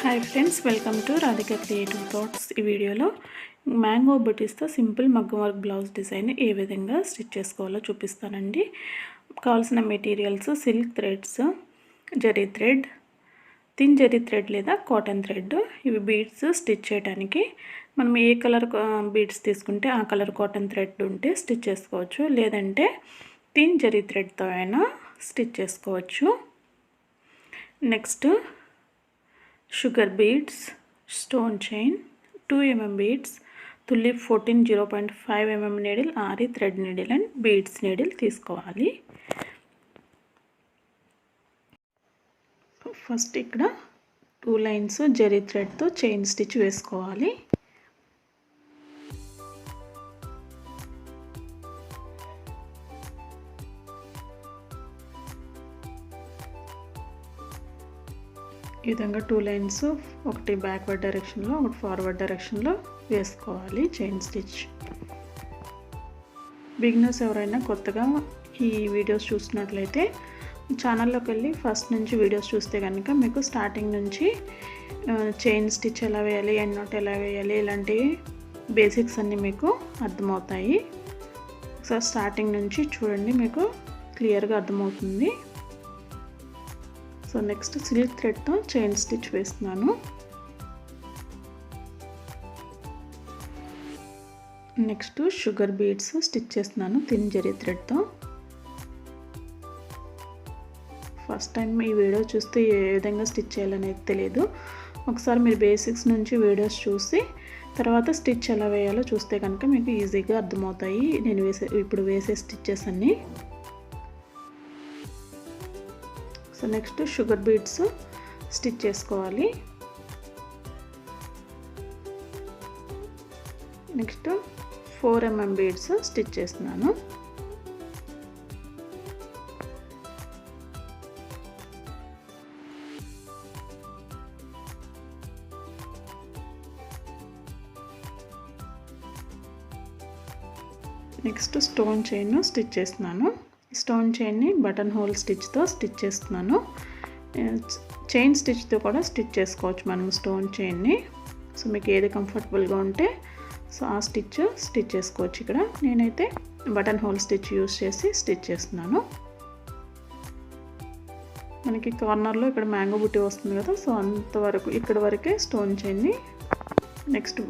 Hi friends, welcome to Radhika creative thoughts. ఈ వీడియోలో mango బుటీస్తో simple మగ్గం వర్క్ బ్లౌజ్ డిజైన్ ఏ విధంగా స్టిచ్ చేసుకోవాలో చూపిస్తానండి. కావాల్సిన materials silk threads, zari thread, thin zari thread లేదా కాటన్ థ్రెడ్. ఇవి బీడ్స్ స్టిచ్ చేయడానికి మనం ఏ కలర్ బీడ్స్ తీసుకుంటే ఆ కలర్ కాటన్ థ్రెడ్ ఉంటే స్టిచ్ చేసుకోవచ్చు, లేదంటే థిన్ జరీ థ్రెడ్తో అయినా స్టిచ్ చేసుకోవచ్చు. Next sugar beads, stone chain, 2 mm beads, tulip 14 0.5 mm needle, Aari thread needle and beads needle తీసుకోవాలి. ఫస్ట్ ఇక్కడ 2 లైన్స్ జరీ థ్రెడ్తో చైన్ స్టిచ్ వేసుకోవాలి. ఈ విధంగా 2 లైన్స్, ఒకటి బ్యాక్వర్డ్ డైరెక్షన్లో ఒకటి ఫార్వర్డ్ డైరెక్షన్లో వేసుకోవాలి చైన్ స్టిచ్. బిగినర్స్ ఎవరైనా కొత్తగా ఈ వీడియోస్ చూసినట్లయితే ఛానల్లోకి వెళ్ళి ఫస్ట్ నుంచి వీడియోస్ చూస్తే కనుక మీకు స్టార్టింగ్ నుంచి చైన్ స్టిచ్ ఎలా వేయాలి, ఎండ్ నాట్ ఎలా వేయాలి, ఇలాంటి బేసిక్స్ అన్నీ మీకు అర్థమవుతాయి. ఒకసారి స్టార్టింగ్ నుంచి చూడండి, మీకు క్లియర్గా అర్థమవుతుంది. సో నెక్స్ట్ సిల్క్ థ్రెడ్తో చైన్ స్టిచ్ వేస్తున్నాను. నెక్స్ట్ షుగర్ బీడ్స్ స్టిచ్ చేస్తున్నాను థిన్ జరీ థ్రెడ్తో. ఫస్ట్ టైం ఈ వీడియో చూస్తే ఏ విధంగా స్టిచ్ చేయాలనేది తెలియదు. ఒకసారి మీరు బేసిక్స్ నుంచి వీడియోస్ చూసి తర్వాత స్టిచ్ ఎలా వేయాలో చూస్తే కనుక మీకు ఈజీగా అర్థమవుతాయి నేను ఇప్పుడు వేసే స్టిచ్చెస్ అన్నీ. So next sugar beads stitch చేసుకోవాలి. నెక్స్ట్ 4 mm బీడ్స్ స్టిచ్ చేస్తున్నాను. నెక్స్ట్ స్టోన్ చైన్ స్టిచ్ చేస్తున్నాను. స్టోన్ చైన్ని బటన్ హోల్ స్టిచ్తో స్టిచ్ చేస్తున్నాను. చైన్ స్టిచ్తో కూడా స్టిచ్ చేసుకోవచ్చు మనం స్టోన్ చైన్ని. సో మీకు ఏది కంఫర్టబుల్గా ఉంటే సో ఆ స్టిచ్ చేసుకోవచ్చు. ఇక్కడ నేనైతే బటన్ హోల్ స్టిచ్ యూస్ చేసి స్టిచ్ చేస్తున్నాను. మనకి కార్నర్లో ఇక్కడ మ్యాంగో బుట్టి వస్తుంది కదా, సో అంతవరకు ఇక్కడ వరకే స్టోన్ చైన్ని, నెక్స్ట్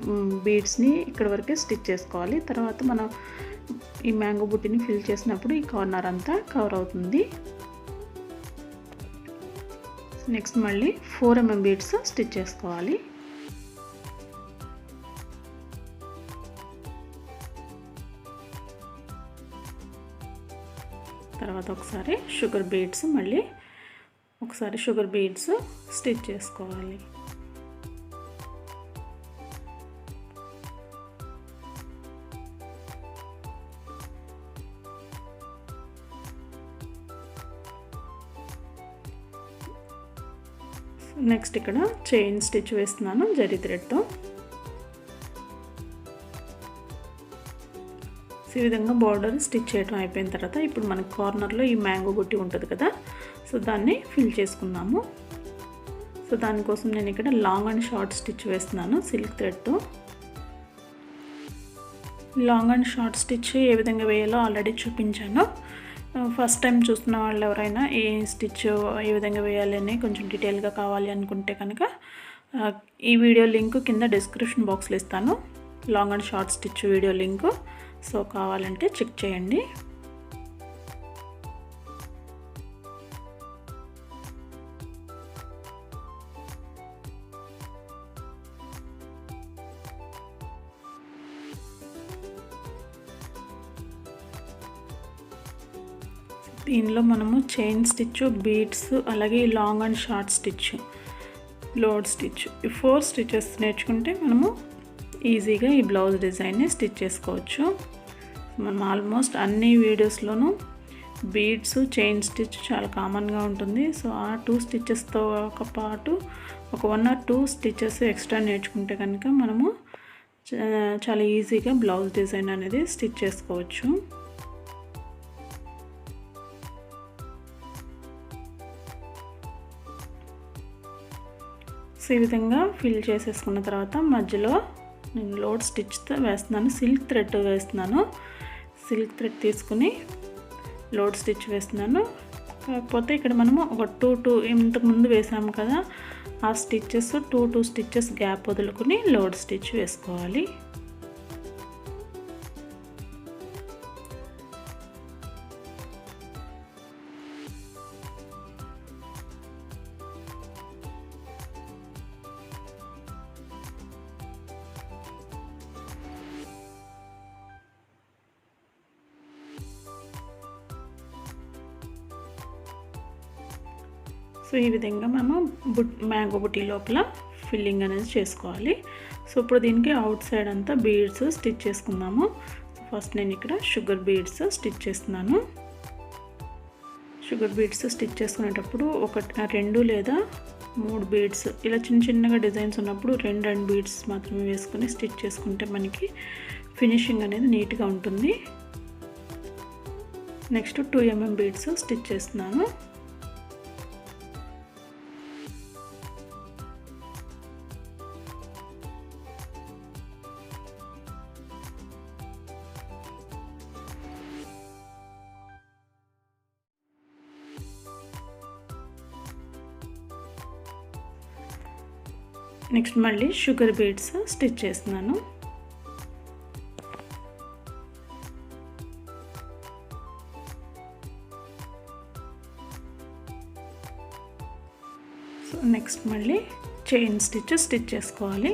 బీడ్స్ని ఇక్కడ వరకే స్టిచ్ చేసుకోవాలి. తర్వాత మనం ఈ మ్యాంగో బుట్టిని ఫిల్ చేసినప్పుడు ఈ కార్నర్ అంతా కవర్ అవుతుంది. నెక్స్ట్ మళ్ళీ 4 mm బీడ్స్ స్టిచ్ చేసుకోవాలి. తర్వాత ఒకసారి షుగర్ బీడ్స్ స్టిచ్ చేసుకోవాలి. నెక్స్ట్ ఇక్కడ చైన్ స్టిచ్ వేస్తున్నాను జరీ థ్రెడ్తో. ఈ విధంగా బార్డర్ స్టిచ్ చేయడం అయిపోయిన తర్వాత ఇప్పుడు మనకి కార్నర్లో ఈ మ్యాంగో బుట్టి ఉంటుంది కదా, సో దాన్ని ఫిల్ చేసుకున్నాము. సో దానికోసం నేను ఇక్కడ లాంగ్ అండ్ షార్ట్ స్టిచ్ వేస్తున్నాను సిల్క్ థ్రెడ్తో. లాంగ్ అండ్ షార్ట్ స్టిచ్ ఏ విధంగా వేయాలో ఆల్రెడీ చూపించాను. ఫస్ట్ టైం చూస్తున్న వాళ్ళు ఎవరైనా ఈ స్టిచ్ ఏ విధంగా వేయాలని కొంచెం డీటెయిల్గా కావాలి అనుకుంటే కనుక ఈ వీడియో లింక్ కింద డిస్క్రిప్షన్ బాక్స్లో ఇస్తాను, long and short stitch video link. So కావాలంటే చెక్ చేయండి. దీనిలో మనము చైన్ స్టిచ్, బీడ్స్, అలాగే long and short stitch, load stitch, ఈ 4 స్టిచెస్ నేర్చుకుంటే మనము ఈజీగా ఈ బ్లౌజ్ డిజైన్ని స్టిచ్ చేసుకోవచ్చు. మనం ఆల్మోస్ట్ అన్ని వీడియోస్లోనూ బీడ్స్, చైన్ స్టిచ్ చాలా కామన్గా ఉంటుంది. సో ఆ 2 స్టిచెస్తో పాటు ఒక 1 or 2 స్టిచెస్ ఎక్స్ట్రా నేర్చుకుంటే కనుక మనము చాలా ఈజీగా బ్లౌజ్ డిజైన్ అనేది స్టిచ్ చేసుకోవచ్చు. సో ఈ విధంగా ఫిల్ చేసేసుకున్న తర్వాత మధ్యలో నేను లోడ్ స్టిచ్తో వేస్తున్నాను, సిల్క్ థ్రెడ్ వేస్తున్నాను. సిల్క్ థ్రెడ్ తీసుకుని లోడ్ స్టిచ్ వేస్తున్నాను. కాకపోతే ఇక్కడ మనము ఒక టూ ఇంతకుముందు వేసాము కదా, ఆ స్టిచ్చెస్ టూ స్టిచ్చెస్ గ్యాప్ వదులుకుని లోడ్ స్టిచ్ వేసుకోవాలి. సో ఈ విధంగా మనం మ్యాంగో బుటీ లోపల ఫిల్లింగ్ అనేది చేసుకోవాలి. సో ఇప్పుడు దీనికి అవుట్ సైడ్ అంతా బీడ్స్ స్టిచ్ చేసుకుందాము. ఫస్ట్ నేను ఇక్కడ షుగర్ బీడ్స్ స్టిచ్ చేస్తున్నాను. షుగర్ బీడ్స్ స్టిచ్ చేసుకునేటప్పుడు 2 లేదా 3 బీడ్స్ ఇలా చిన్నగా డిజైన్స్ ఉన్నప్పుడు 2 బీడ్స్ మాత్రమే వేసుకొని స్టిచ్ చేసుకుంటే మనకి ఫినిషింగ్ అనేది నీట్గా ఉంటుంది. నెక్స్ట్ 2 mm బీడ్స్ స్టిచ్ చేస్తున్నాను. నెక్స్ట్ మళ్ళీ షుగర్ బీడ్స్ స్టిచ్ చేస్తున్నాను. సో నెక్స్ట్ మళ్ళీ చైన్ స్టిచ్ చేసుకోవాలి.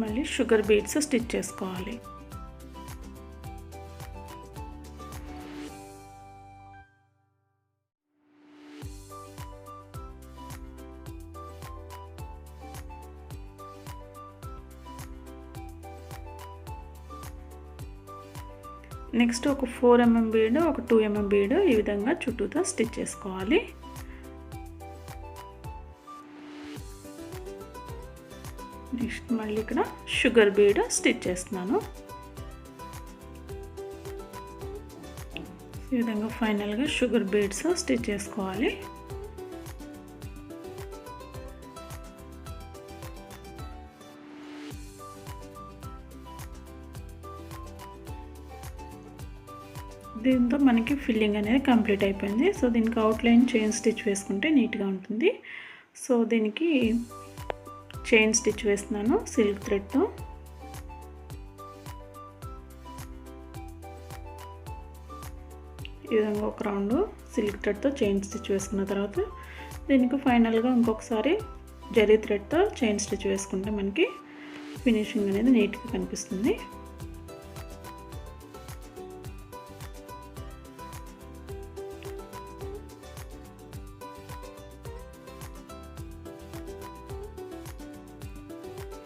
మళ్ళీ షుగర్ బీడ్స్ స్టిచ్ చేసుకోవాలి. నెక్స్ట్ ఒక 4 mm బీడ్, ఒక 2 mm బీడ్ ఈ విధంగా చుట్టూతో స్టిచ్ చేసుకోవాలి. నెక్స్ట్ మళ్ళీ ఇక్కడ షుగర్ బీడ్ స్టిచ్ చేస్తున్నాను. ఈ విధంగా ఫైనల్గా షుగర్ బీడ్స్ స్టిచ్ చేసుకోవాలి. దీంతో మనకి ఫిల్లింగ్ అనేది కంప్లీట్ అయిపోయింది. సో దీనికి అవుట్లైన్ చైన్ స్టిచ్ వేసుకుంటే నీట్గా ఉంటుంది. సో దీనికి చైన్ స్టిచ్ వేస్తున్నాను సిల్క్ థ్రెడ్తో. ఈ విధంగా ఒక రౌండ్ సిల్క్ థ్రెడ్తో చైన్ స్టిచ్ వేసుకున్న తర్వాత దీనికి ఫైనల్గా ఇంకొకసారి జరీ థ్రెడ్తో చైన్ స్టిచ్ వేసుకుంటే మనకి ఫినిషింగ్ అనేది నీట్గా కనిపిస్తుంది.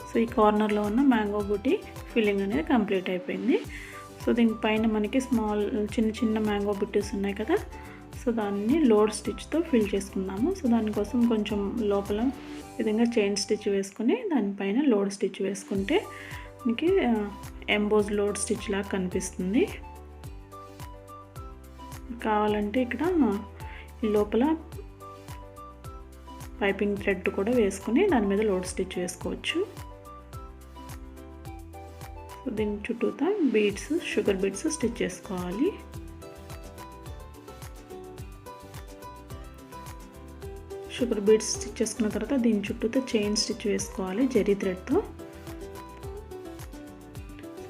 సో ఈ కార్నర్లో ఉన్న మ్యాంగో బూటీ ఫిల్లింగ్ అనేది కంప్లీట్ అయిపోయింది. సో దీనిపైన మనకి చిన్న మ్యాంగో బుట్టీస్ ఉన్నాయి కదా, సో దాన్ని లోడ్ స్టిచ్తో ఫిల్ చేసుకున్నాము. సో దానికోసం కొంచెం లోపల విధంగా చైన్ స్టిచ్ వేసుకుని దానిపైన లోడ్ స్టిచ్ వేసుకుంటే మనకి ఎంబోజ్ లోడ్ స్టిచ్ లాగా కనిపిస్తుంది. కావాలంటే ఇక్కడ లోపల పైపింగ్ థ్రెడ్ కూడా వేసుకుని దాని మీద లోడ్ స్టిచ్ వేసుకోవచ్చు. సో దీని చుట్టూతా బీడ్స్ షుగర్ బీడ్స్ స్టిచ్ చేసుకోవాలి. షుగర్ బీడ్స్ స్టిచ్ చేసుకున్న తర్వాత దీని చుట్టూతా చైన్ స్టిచ్ వేసుకోవాలి జరీ థ్రెడ్తో.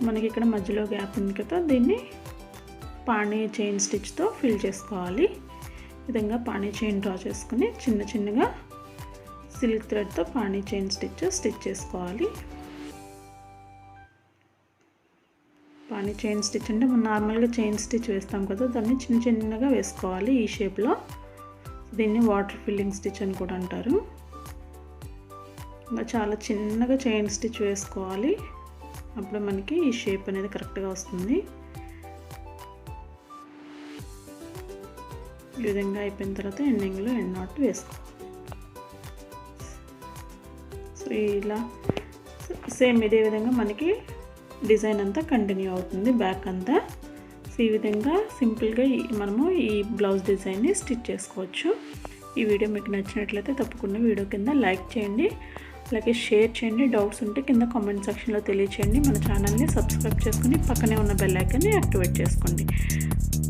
మనకి ఇక్కడ మధ్యలో గ్యాప్ ఉంది కదా, దీన్ని పాణి చైన్ స్టిచ్తో ఫిల్ చేసుకోవాలి. ఈ విధంగా పాణి చైన్ డ్రా చేసుకుని చిన్నగా సిల్క్ థ్రెడ్తో పాణి చైన్ స్టిచ్ చేసుకోవాలి. పాణి చైన్ స్టిచ్ అంటే మనం నార్మల్గా చైన్ స్టిచ్ వేస్తాం కదా, దాన్ని చిన్నగా వేసుకోవాలి ఈ షేప్లో. దీన్ని వాటర్ ఫిల్లింగ్ స్టిచ్ అని కూడా అంటారు. ఇంకా చాలా చిన్నగా చైన్ స్టిచ్ వేసుకోవాలి, అప్పుడు మనకి ఈ షేప్ అనేది కరెక్ట్గా వస్తుంది. ఈ విధంగా అయిపోయిన తర్వాత ఎండింగ్లో ఎండ్ నాట్ వేసుకోవాలి. సో ఇలా సేమ్ ఇదే విధంగా మనకి డిజైన్ అంతా కంటిన్యూ అవుతుంది బ్యాక్ అంతా. సో ఈ విధంగా సింపుల్గా మనము ఈ బ్లౌజ్ డిజైన్ని స్టిచ్ చేసుకోవచ్చు. ఈ వీడియో మీకు నచ్చినట్లయితే తప్పకుండా వీడియో కింద లైక్ చేయండి, అలాగే షేర్ చేయండి. డౌట్స్ ఉంటే కింద కామెంట్ సెక్షన్లో తెలియచేయండి. మన ఛానల్ని సబ్స్క్రైబ్ చేసుకుని పక్కనే ఉన్న బెల్ ఐకాన్ని యాక్టివేట్ చేసుకోండి.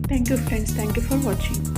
Thank you friends, thank you for watching.